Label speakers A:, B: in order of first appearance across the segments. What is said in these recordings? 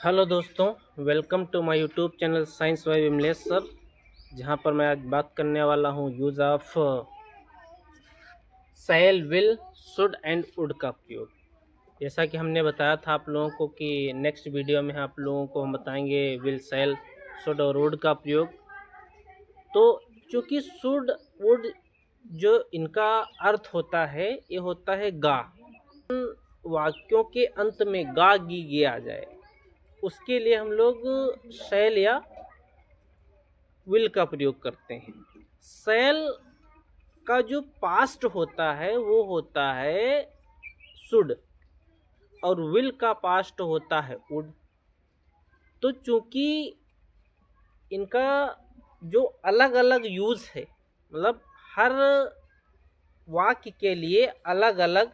A: Hello दोस्तों, welcome to my YouTube channel science by Vimlesh sir. जहां पर मैं आज बात करने वाला हूं use of shall, will, should and would का प्रयोग। जैसा कि हमने बताया था आप लोगों को कि नेक्स्ट वीडियो में आप लोगों को हम बताएंगे विल, सेल, शुड और वुड का प्रयोग। तो चूँकि शुड, वुड जो इनका अर्थ होता है, ये होता है गा। वाक्यों के अंत में गा गी गे आ जाए, उसके लिए हम लोग शैल या विल का प्रयोग करते हैं। शैल का जो पास्ट होता है वो होता है शुड, और विल का पास्ट होता है वुड। तो चूंकि इनका जो अलग अलग यूज है, मतलब हर वाक्य के लिए अलग अलग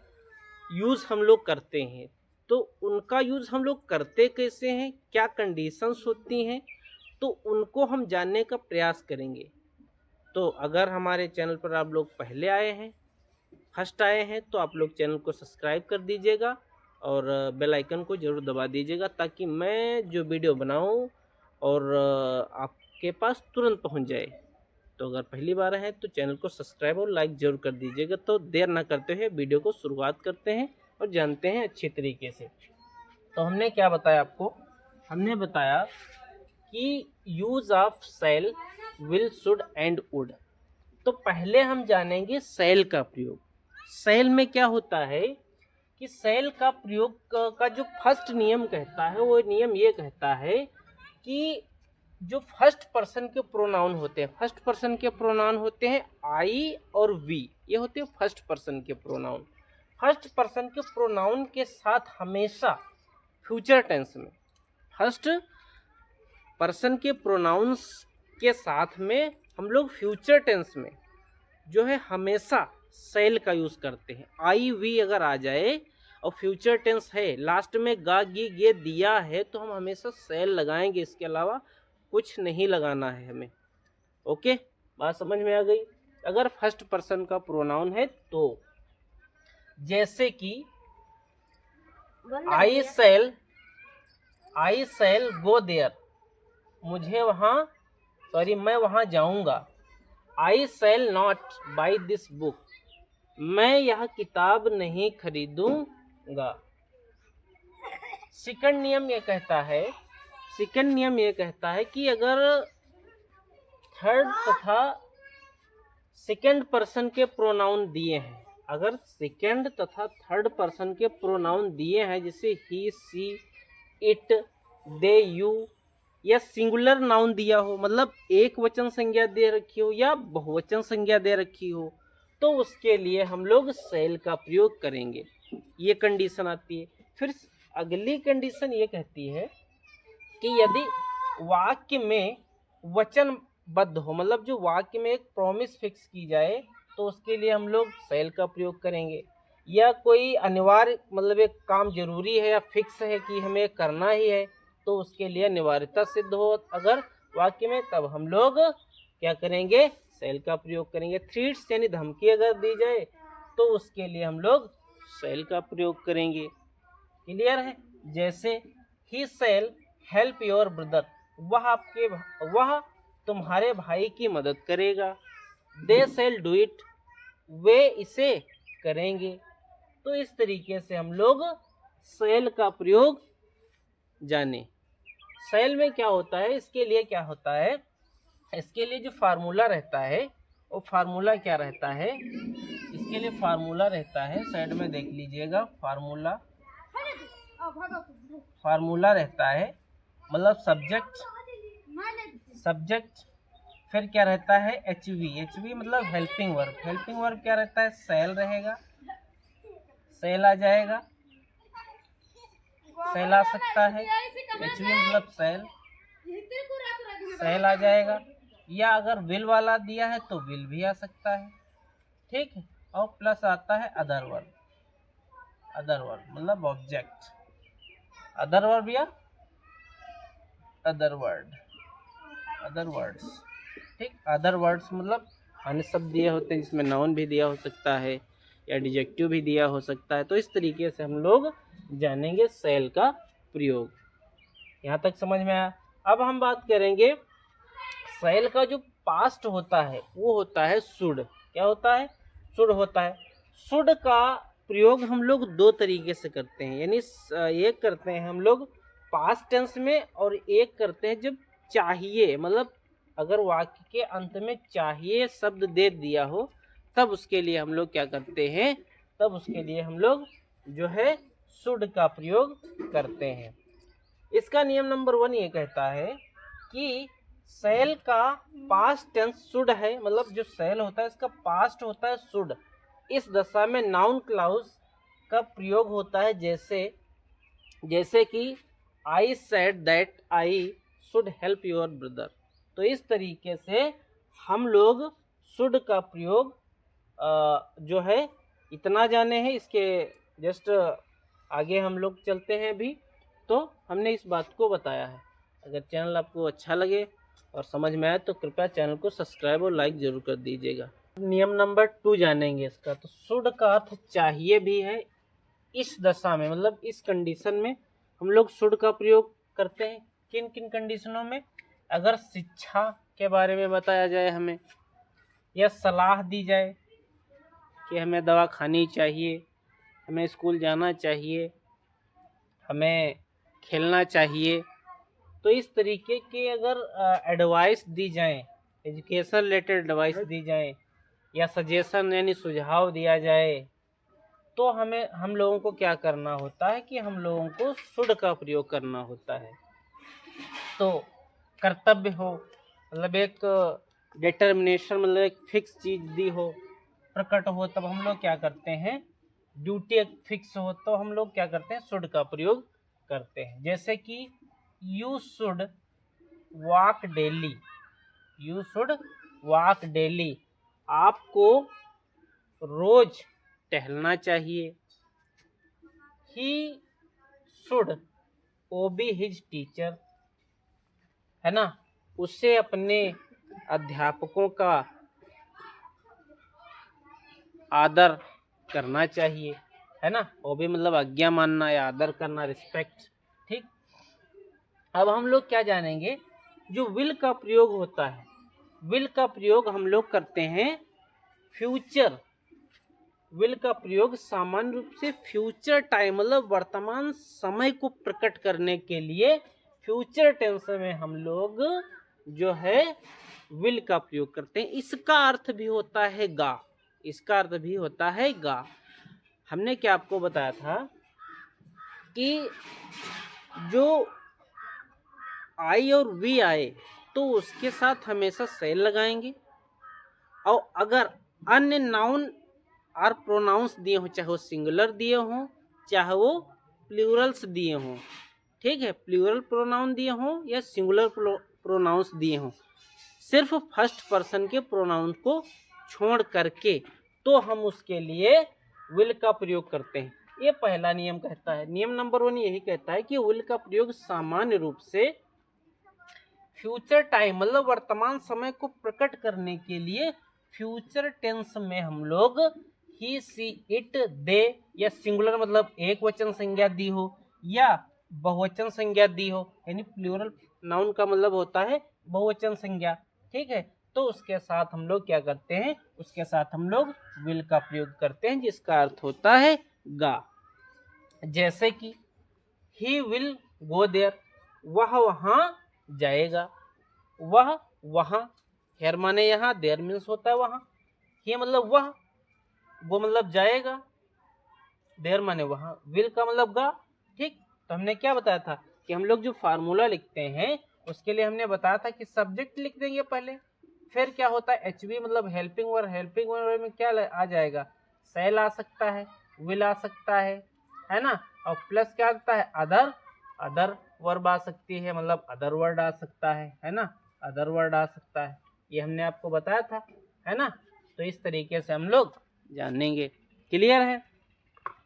A: यूज हम लोग करते हैं, तो उनका यूज हम लोग करते कैसे हैं, क्या कंडीशंस होती हैं, तो उनको हम जानने का प्रयास करेंगे। तो अगर हमारे चैनल पर आप लोग पहले आए हैं, फर्स्ट आए हैं, तो आप लोग चैनल को सब्सक्राइब कर दीजिएगा और बेल आइकन को ज़रूर दबा दीजिएगा, ताकि मैं जो वीडियो बनाऊं और आपके पास तुरंत पहुंच जाए। तो अगर पहली बार है तो चैनल को सब्सक्राइब और लाइक ज़रूर कर दीजिएगा। तो देर ना करते हुए वीडियो को शुरुआत करते हैं और जानते हैं अच्छी तरीके से। तो हमने क्या बताया आपको, हमने बताया कि use of shall, will, should and would. तो पहले हम जानेंगे सेल का प्रयोग। सेल में क्या होता है कि सेल का प्रयोग का जो फर्स्ट नियम कहता है, वो नियम ये कहता है कि जो फर्स्ट पर्सन के प्रोनाउन होते हैं, फर्स्ट पर्सन के प्रोनाउन होते हैं आई और वी, ये होते हैं फर्स्ट पर्सन के प्रोनाउन। फर्स्ट पर्सन के प्रोनाउन के साथ हमेशा फ्यूचर टेंस में, फर्स्ट पर्सन के प्रोनाउंस के साथ में हम लोग फ्यूचर टेंस में जो है हमेशा सेल का यूज करते हैं। आई वी अगर आ जाए और फ्यूचर टेंस है, लास्ट में गा गी गे दिया है, तो हम हमेशा सेल लगाएंगे, इसके अलावा कुछ नहीं लगाना है हमें। ओके, बात समझ में आ गई। अगर फर्स्ट पर्सन का प्रोनाउन है तो जैसे कि आई सेल गो देयर, मुझे वहां, सॉरी मैं वहां जाऊंगा। I shall not buy this book, मैं यह किताब नहीं खरीदूंगा। सेकंड नियम ये कहता है, सेकंड नियम ये कहता है कि अगर थर्ड तथा सेकंड पर्सन के प्रोनाउन दिए हैं, अगर सेकंड तथा थर्ड पर्सन के प्रोनाउन दिए हैं, जैसे ही, सी, इट, दे, यू, या सिंगुलर नाउन दिया हो, मतलब एक वचन संज्ञा दे रखी हो या बहुवचन संज्ञा दे रखी हो, तो उसके लिए हम लोग सेल का प्रयोग करेंगे। ये कंडीशन आती है। फिर अगली कंडीशन ये कहती है कि यदि वाक्य में वचनबद्ध हो, मतलब जो वाक्य में एक प्रॉमिस फिक्स की जाए, तो उसके लिए हम लोग सेल का प्रयोग करेंगे। या कोई अनिवार्य, मतलब एक काम जरूरी है या फिक्स है कि हमें करना ही है, तो उसके लिए अनिवार्यता सिद्ध हो अगर वाक्य में, तब हम लोग क्या करेंगे, सेल का प्रयोग करेंगे। थ्रेट्स यानी धमकी अगर दी जाए, तो उसके लिए हम लोग सेल का प्रयोग करेंगे। क्लियर है। जैसे ही सेल हेल्प योर ब्रदर, वह तुम्हारे भाई की मदद करेगा। दे सेल डू इट, वे इसे करेंगे। तो इस तरीके से हम लोग सेल का प्रयोग जाने। सेल में क्या होता है, इसके लिए क्या होता है, इसके लिए जो फार्मूला रहता है, वो फार्मूला क्या रहता है, इसके लिए फार्मूला रहता है, साइड में देख लीजिएगा, फार्मूला रहता है, मतलब सब्जेक्ट, फिर क्या रहता है एचवी मतलब हेल्पिंग वर्ब। हेल्पिंग वर्ब क्या रहता है, सेल रहेगा, सेल आ जाएगा, सेल आ सकता है, एचवी मतलब सेल आ जाएगा, या अगर विल वाला दिया है तो विल भी आ सकता है। ठीक है, और प्लस आता है अदर वर्ब मतलब ऑब्जेक्ट, अदर वर्ब या अदर वर्ड्स। ठीक, अदर वर्ड्स मतलब अन्य शब्द दिए होते हैं, जिसमें नाउन भी दिया हो सकता है या एडजेक्टिव भी दिया हो सकता है। तो इस तरीके से हम लोग जानेंगे सेल का प्रयोग। यहाँ तक समझ में आया। अब हम बात करेंगे शैल का जो पास्ट होता है वो होता है शुड। क्या होता है? शुड होता है। शुड का प्रयोग हम लोग दो तरीके से करते हैं, यानी एक करते हैं हम लोग पास्ट टेंस में और एक करते हैं जब चाहिए, मतलब अगर वाक्य के अंत में चाहिए शब्द दे दिया हो तब उसके लिए हम लोग क्या करते हैं, तब उसके लिए हम लोग जो है शुड का प्रयोग करते हैं। इसका नियम नंबर 1 ये कहता है कि शैल का पास्ट टेंस शुड है, मतलब जो शैल होता है इसका पास्ट होता है शुड। इस दशा में नाउन क्लाउज का प्रयोग होता है, जैसे कि I said that I should help your brother. तो इस तरीके से हम लोग शुड का प्रयोग जो है इतना जाने हैं। इसके जस्ट आगे हम लोग चलते हैं अभी। तो हमने इस बात को बताया है। अगर चैनल आपको अच्छा लगे और समझ में आए तो कृपया चैनल को सब्सक्राइब और लाइक जरूर कर दीजिएगा। नियम नंबर 2 जानेंगे इसका। तो शुड का अर्थ चाहिए भी है। इस दशा में, मतलब इस कंडीशन में हम लोग शुड का प्रयोग करते हैं। किन किन कंडीशनों में? अगर शिक्षा के बारे में बताया जाए हमें, या सलाह दी जाए कि हमें दवा खानी चाहिए, हमें स्कूल जाना चाहिए, हमें खेलना चाहिए, तो इस तरीके के अगर एडवाइस दी जाए, एजुकेशन रिलेटेड एडवाइस दी जाए या सजेशन यानी सुझाव दिया जाए, तो हम लोगों को क्या करना होता है कि हम लोगों को शुड का प्रयोग करना होता है। तो कर्तव्य हो, मतलब एक डिटर्मिनेशन, मतलब एक फिक्स चीज दी हो, प्रकट हो, तब हम लोग क्या करते हैं, ड्यूटी एक फिक्स हो तो हम लोग क्या करते हैं, शुड का प्रयोग करते हैं। जैसे कि you should walk daily, you should walk daily, आपको रोज टहलना चाहिए। ही शुड ओबे हिज टीचर, है ना, उससे अपने अध्यापकों का आदर करना चाहिए, है ना। ओबे मतलब आज्ञा मानना या आदर करना, रिस्पेक्ट। ठीक। अब हम लोग क्या जानेंगे, जो विल का प्रयोग होता है, विल का प्रयोग हम लोग करते हैं फ्यूचर। विल का प्रयोग सामान्य रूप से फ्यूचर टाइम, मतलब वर्तमान समय को प्रकट करने के लिए फ्यूचर टेंस में हम लोग जो है विल का प्रयोग करते हैं। इसका अर्थ भी होता है गा, इसका अर्थ भी होता है गा। हमने क्या आपको बताया था कि जो आई और वी आए तो उसके साथ हमेशा सेल लगाएंगे, और अगर अन्य नाउन और प्रोनाउंस दिए हों, चाहे वो सिंगुलर दिए हों चाहे वो प्लूरल्स दिए हों, ठीक है, प्लूरल प्रोनाउन दिए हों या सिंगुलर प्रोनाउंस दिए हों, सिर्फ फर्स्ट पर्सन के प्रोनाउन को छोड़ करके तो हम उसके लिए विल का प्रयोग करते हैं। ये पहला नियम कहता है। नियम नंबर 1 यही कहता है कि विल का प्रयोग सामान्य रूप से फ्यूचर टाइम, मतलब वर्तमान समय को प्रकट करने के लिए फ्यूचर टेंस में हम लोग ही सी इट दे, या सिंगुलर मतलब एक वचन संज्ञा दी हो या बहुवचन संज्ञा दी हो, यानी प्लूरल नाउन का मतलब होता है बहुवचन संज्ञा, ठीक है, तो उसके साथ हम लोग क्या करते हैं, उसके साथ हम लोग विल का प्रयोग करते हैं जिसका अर्थ होता है गा। जैसे कि ही विल गो देयर, वह वहां जाएगा, वह वहां, हेयर माने यहाँ, देयर मीन्स होता है वहां, ही मतलब वह, वो मतलब जाएगा, देयर माने वहां, विल का मतलब गा। ठीक। तो हमने क्या बताया था कि हम लोग जो फार्मूला लिखते हैं उसके लिए हमने बताया था कि सब्जेक्ट लिख देंगे पहले, फिर क्या होता है एचवी मतलब हेल्पिंग वर्ब, हेल्पिंग वर्ब में क्या आ जाएगा, सेल आ सकता है, विल आ सकता है ना, और प्लस क्या आता है, अदर वर्ब आ सकती है, मतलब अदर वर्ड आ सकता है ना, अदर वर्ड आ सकता है, ये हमने आपको बताया था, है ना। तो इस तरीके से हम लोग जानेंगे। क्लियर है।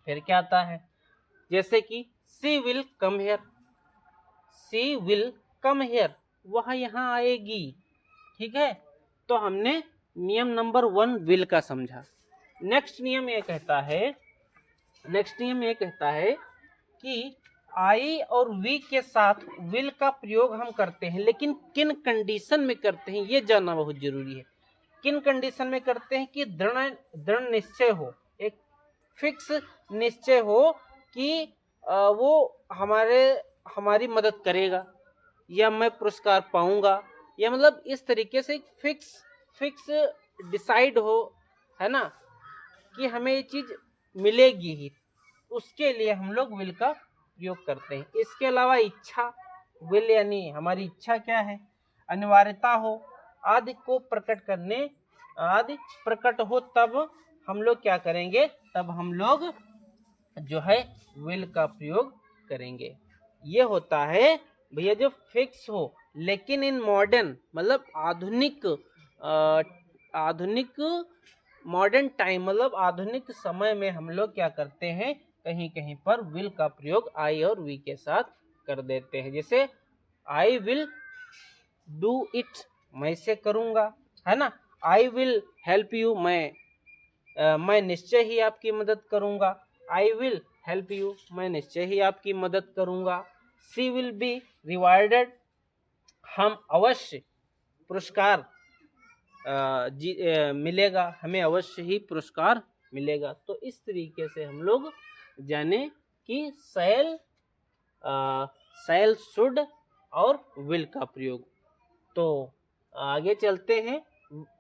A: फिर क्या आता है, जैसे कि she will come here, she will come here, वह यहाँ आएगी, ठीक है। तो हमने नियम नंबर 1 विल का समझा। नेक्स्ट नियम ये कहता है कि आई और वी के साथ विल का प्रयोग हम करते हैं, लेकिन किन कंडीशन में करते हैं ये जानना बहुत जरूरी है। किन कंडीशन में करते हैं कि दृढ़ निश्चय हो, एक फिक्स निश्चय हो कि वो हमारी मदद करेगा या मैं पुरस्कार पाऊंगा, या मतलब इस तरीके से एक फिक्स डिसाइड हो, है ना, कि हमें ये चीज मिलेगी ही, उसके लिए हम लोग विल का प्रयोग करते हैं। इसके अलावा इच्छा, विल यानी हमारी इच्छा क्या है, अनिवार्यता हो आदि को प्रकट हो, तब हम लोग क्या करेंगे, तब हम लोग जो है विल का प्रयोग करेंगे। ये होता है भैया जो फिक्स हो, लेकिन इन मॉडर्न मतलब आधुनिक मॉडर्न टाइम मतलब आधुनिक समय में हम लोग क्या करते हैं, कहीं कहीं पर विल का प्रयोग आई और वी के साथ कर देते हैं। जैसे आई विल डू इट, मैं इसे करूंगा, है ना। आई विल हेल्प यू, मैं निश्चय ही आपकी मदद करूंगा। आई विल हेल्प यू, मैं निश्चय ही आपकी मदद करूंगा। शी विल बी रिवार्डेड, हम अवश्य पुरस्कार मिलेगा, हमें अवश्य ही पुरस्कार मिलेगा। तो इस तरीके से हम लोग जाने कि शैल, शुड और विल का प्रयोग। तो आगे चलते हैं,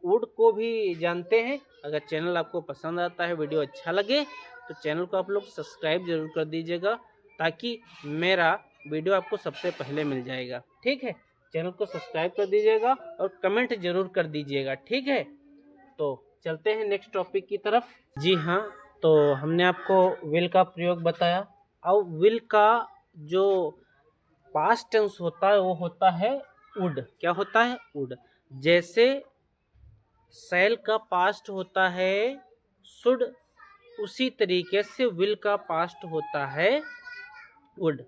A: वुड को भी जानते हैं। अगर चैनल आपको पसंद आता है, वीडियो अच्छा लगे तो चैनल को आप लोग सब्सक्राइब जरूर कर दीजिएगा, ताकि मेरा वीडियो आपको सबसे पहले मिल जाएगा। ठीक है, चैनल को सब्सक्राइब कर दीजिएगा और कमेंट जरूर कर दीजिएगा। ठीक है, तो चलते हैं नेक्स्ट टॉपिक की तरफ। जी हाँ, तो हमने आपको विल का प्रयोग बताया। अब विल का जो पास्ट टेंस होता है वो होता है वुड। क्या होता है? वुड। जैसे शैल का पास्ट होता है शुड, उसी तरीके से विल का पास्ट होता है वुड।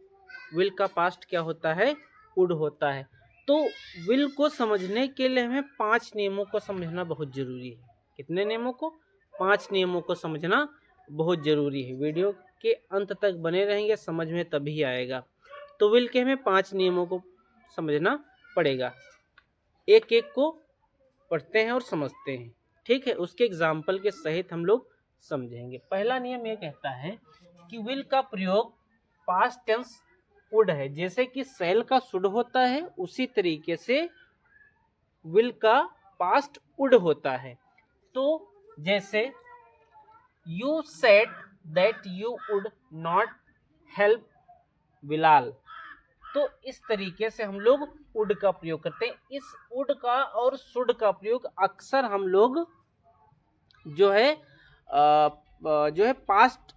A: विल का पास्ट क्या होता है? वुड होता है। तो विल को समझने के लिए हमें 5 नियमों को समझना बहुत जरूरी है। कितने नियमों को? 5 नियमों को समझना बहुत जरूरी है। वीडियो के अंत तक बने रहेंगे, समझ में तभी आएगा। तो विल के हमें 5 नियमों को समझना पड़ेगा। एक एक को पढ़ते हैं और समझते हैं। ठीक है, उसके एग्जाम्पल के सहित हम लोग समझेंगे। पहला नियम ये कहता है कि विल का प्रयोग पास्ट टेंस वुड है। जैसे कि शैल का शुड होता है, उसी तरीके से विल का पास्ट वुड होता है। तो जैसे you said that you would not help Bilal, तो इस तरीके से हम लोग वुड का प्रयोग करते हैं। इस वुड का और शुड का प्रयोग अक्सर हम लोग जो है पास्ट,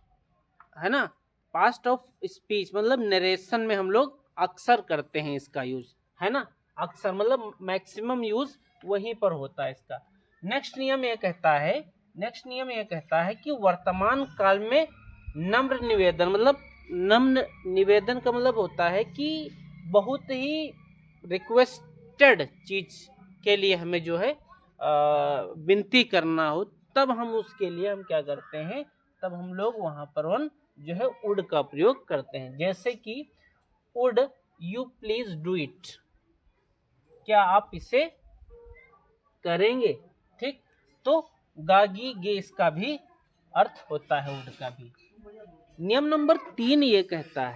A: है ना, पास्ट ऑफ स्पीच मतलब नरेशन में हम लोग अक्सर करते हैं इसका यूज, है ना। अक्सर मतलब मैक्सिमम यूज वहीं पर होता है इसका। नेक्स्ट नियम यह कहता है कि वर्तमान काल में नम्र निवेदन, मतलब नम्र निवेदन का मतलब होता है कि बहुत ही रिक्वेस्टेड चीज के लिए हमें जो है विनती करना हो, तब हम उसके लिए हम क्या करते हैं, तब हम लोग वहां पर जो है वुड का प्रयोग करते हैं। जैसे कि would you please do it, क्या आप इसे करेंगे। ठीक, तो गागी गे इसका भी अर्थ होता है वुड का भी। नियम नंबर 3 ये कहता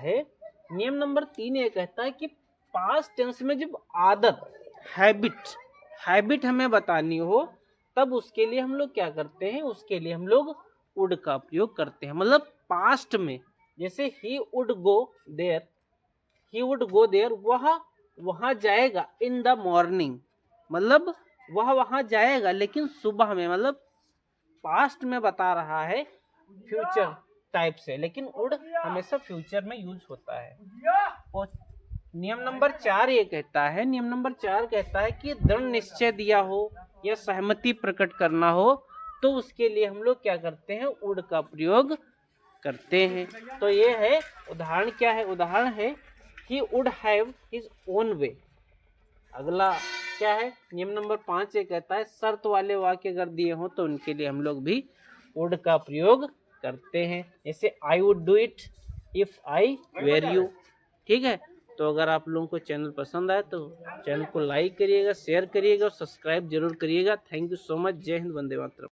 A: है कि पास्ट टेंस में जब आदत, हैबिट हमें बतानी हो, तब उसके लिए हम लोग क्या करते हैं, उसके लिए हम लोग वुड का प्रयोग करते हैं। मतलब पास्ट में जैसे ही वुड गो देयर, वह जाएगा इन द मॉर्निंग, मतलब वह वहां जाएगा लेकिन सुबह में, मतलब पास्ट में बता रहा है फ्यूचर टाइप से, लेकिन वुड हमेशा फ्यूचर में यूज होता है। और नियम नंबर 4 ये कहता है कि दृढ़ निश्चय दिया हो या सहमति प्रकट करना हो, तो उसके लिए हम लोग क्या करते हैं, वुड का प्रयोग करते हैं। तो ये है उदाहरण। क्या है उदाहरण? है कि would have his own way. अगला क्या है, नियम नंबर 5 ये कहता है शर्त वाले वाक्य अगर दिए हो तो उनके लिए हम लोग भी वुड का प्रयोग करते हैं। जैसे I would do it if I were you, ठीक है। तो अगर आप लोगों को चैनल पसंद आए तो चैनल को लाइक करिएगा, शेयर करिएगा और सब्सक्राइब जरूर करिएगा। Thank you so much. जय हिंद, वंदे मातरम।